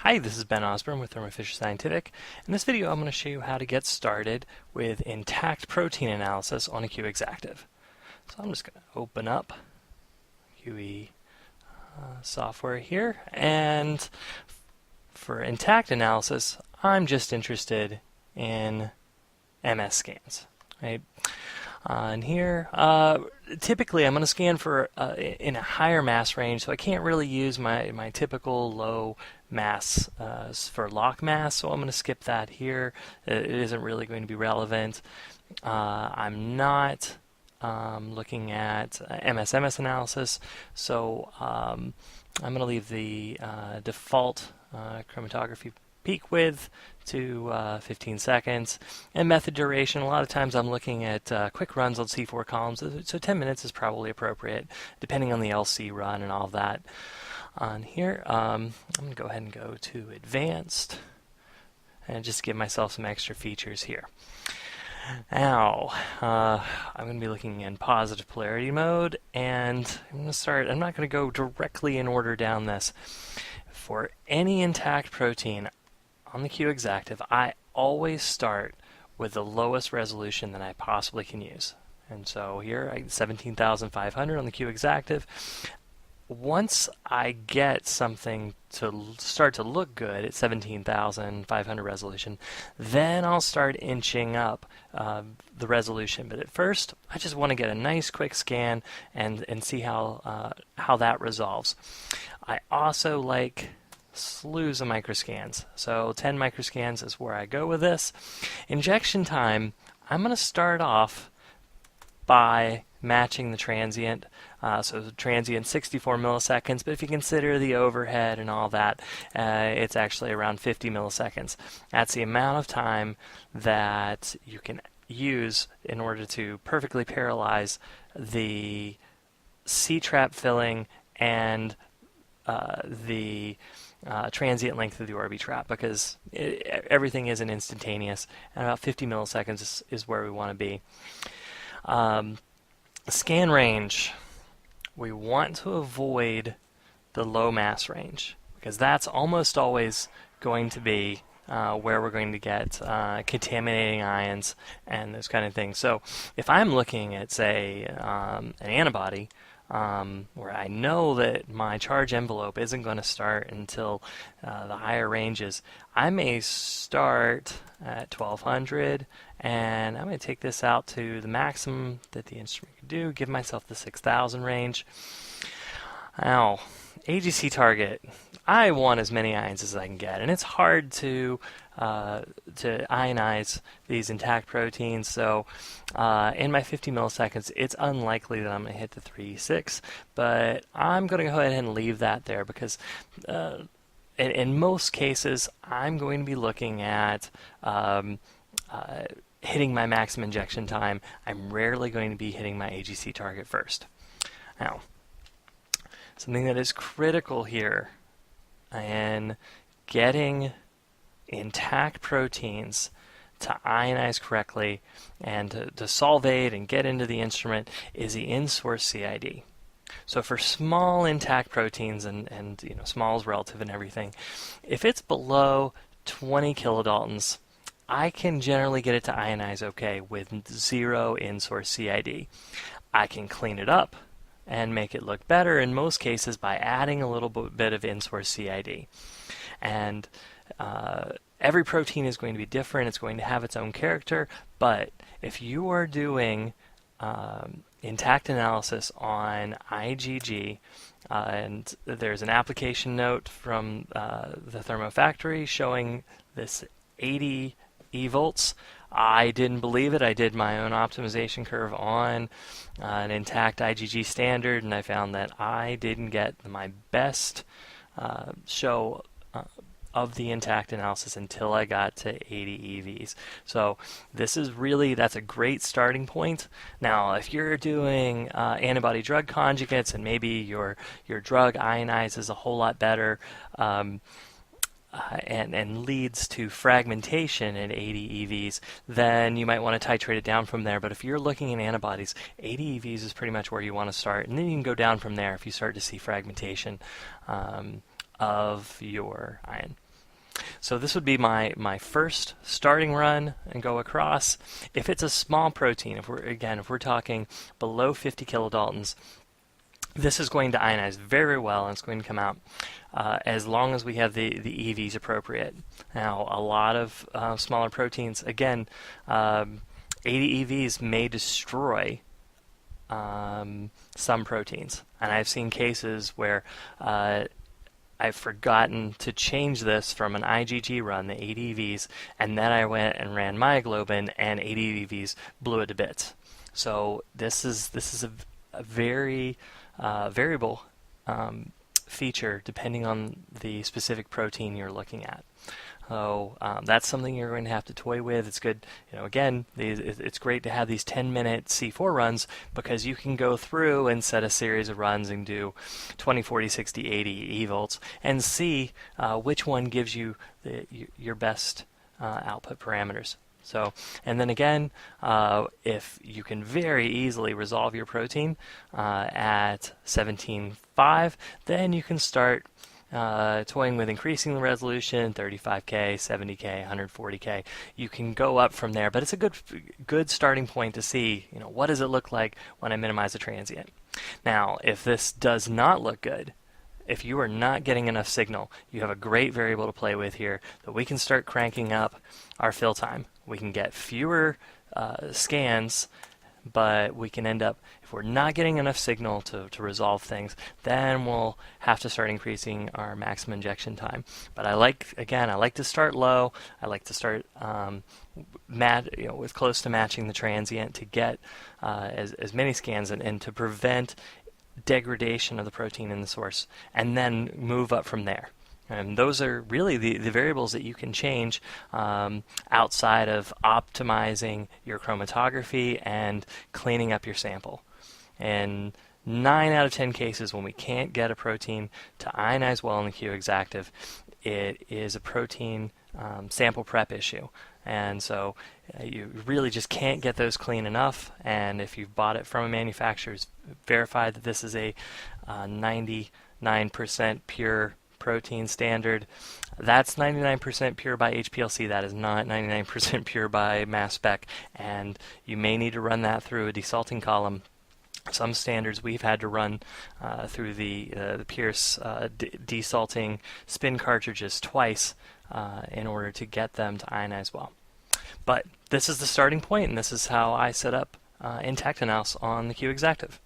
Hi, this is Ben Osborne with Thermo Fisher Scientific. In this video, I'm going to show you how to get started with intact protein analysis on a Q Exactive. So I'm just going to open up QE software here, and for intact analysis, I'm just interested in MS scans. Right? And here, typically I'm going to scan for in a higher mass range, so I can't really use my typical low mass for lock mass, so I'm going to skip that here. It isn't really going to be relevant. I'm not looking at MS analysis, so I'm going to leave the default chromatography peak width to 15 seconds. And method duration, a lot of times I'm looking at quick runs on C4 columns, so 10 minutes is probably appropriate, depending on the LC run and all of that. On here, I'm going to go ahead and go to Advanced, and just give myself some extra features here. Now, I'm going to be looking in positive polarity mode, and I'm going to start, I'm not going to go directly in order down this. For any intact protein on the Q Exactive, I always start with the lowest resolution that I possibly can use. And so here, 17,500 on the Q Exactive. Once I get something to start to look good at 17,500 resolution, then I'll start inching up the resolution. But at first, I just want to get a nice quick scan and see how that resolves. I also like slews of microscans. So 10 microscans is where I go with this. Injection time, I'm going to start off by matching the transient. So the transient 64 milliseconds, but if you consider the overhead and all that, it's actually around 50 milliseconds. That's the amount of time that you can use in order to perfectly paralyze the C-trap filling and the transient length of the Orbitrap, because everything isn't instantaneous, and about 50 milliseconds is where we want to be. Scan range, we want to avoid the low mass range, because that's almost always going to be where we're going to get contaminating ions and those kind of things. So if I'm looking at, say, an antibody, where I know that my charge envelope isn't going to start until the higher ranges, I may start at 1200, and I'm going to take this out to the maximum that the instrument can do, give myself the 6000 range. Now, AGC target, I want as many ions as I can get, and it's hard to ionize these intact proteins, so in my 50 milliseconds, it's unlikely that I'm going to hit the 3E6, but I'm going to go ahead and leave that there, because in most cases, I'm going to be looking at hitting my maximum injection time. I'm rarely going to be hitting my AGC target first. Now, something that is critical here in getting intact proteins to ionize correctly and to solvate and get into the instrument is the in-source CID. So for small intact proteins, and you know, small is relative and everything, if it's below 20 kilodaltons, I can generally get it to ionize okay with 0 in-source CID. I can clean it up and make it look better in most cases by adding a little bit of in-source CID. And every protein is going to be different. It's going to have its own character. But if you are doing intact analysis on IgG, and there's an application note from the Thermo factory showing this 80 evolts. I didn't believe it. I did my own optimization curve on an intact IgG standard, and I found that I didn't get my best show of the intact analysis until I got to 80 EVs. So this is really, that's a great starting point. Now, if you're doing antibody drug conjugates and maybe your drug ionizes a whole lot better, and leads to fragmentation at 80 EVs, then you might want to titrate it down from there. But if you're looking at antibodies, 80 EVs is pretty much where you want to start, and then you can go down from there if you start to see fragmentation of your ion. So this would be my first starting run and go across. If it's a small protein, if we're talking below 50 kilodaltons, this is going to ionize very well, and it's going to come out as long as we have the EVs appropriate. Now, a lot of smaller proteins, again, 80 EVs may destroy some proteins, and I've seen cases where I've forgotten to change this from an IgG run, the 80 EVs, and then I went and ran myoglobin, and 80 EVs blew it to bits. So this is a very variable feature depending on the specific protein you're looking at. So that's something you're going to have to toy with. It's good, again, it's great to have these 10-minute C4 runs because you can go through and set a series of runs and do 20, 40, 60, 80 evolts and see which one gives you your best output parameters. So, and then again, if you can very easily resolve your protein at 17.5, then you can start toying with increasing the resolution, 35K, 70K, 140K. You can go up from there, but it's a good starting point to see, what does it look like when I minimize the transient. Now, if this does not look good, if you are not getting enough signal, you have a great variable to play with here that we can start cranking up our fill time. We can get fewer scans, but we can end up, if we're not getting enough signal to resolve things, then we'll have to start increasing our maximum injection time. But I like to start low. I like to start with close to matching the transient to get as many scans and to prevent degradation of the protein in the source, and then move up from there. And those are really the variables that you can change outside of optimizing your chromatography and cleaning up your sample. And 9 out of 10 cases when we can't get a protein to ionize well in the Q Exactive, it is a protein sample prep issue. And so you really just can't get those clean enough. And if you've bought it from a manufacturer, it's verified that this is a 99% pure protein standard. That's 99% pure by HPLC. That is not 99% pure by mass spec. And you may need to run that through a desalting column. Some standards we've had to run through the Pierce desalting spin cartridges twice in order to get them to ionize well. But this is the starting point, and this is how I set up Intact Analysis on the Q Exactive.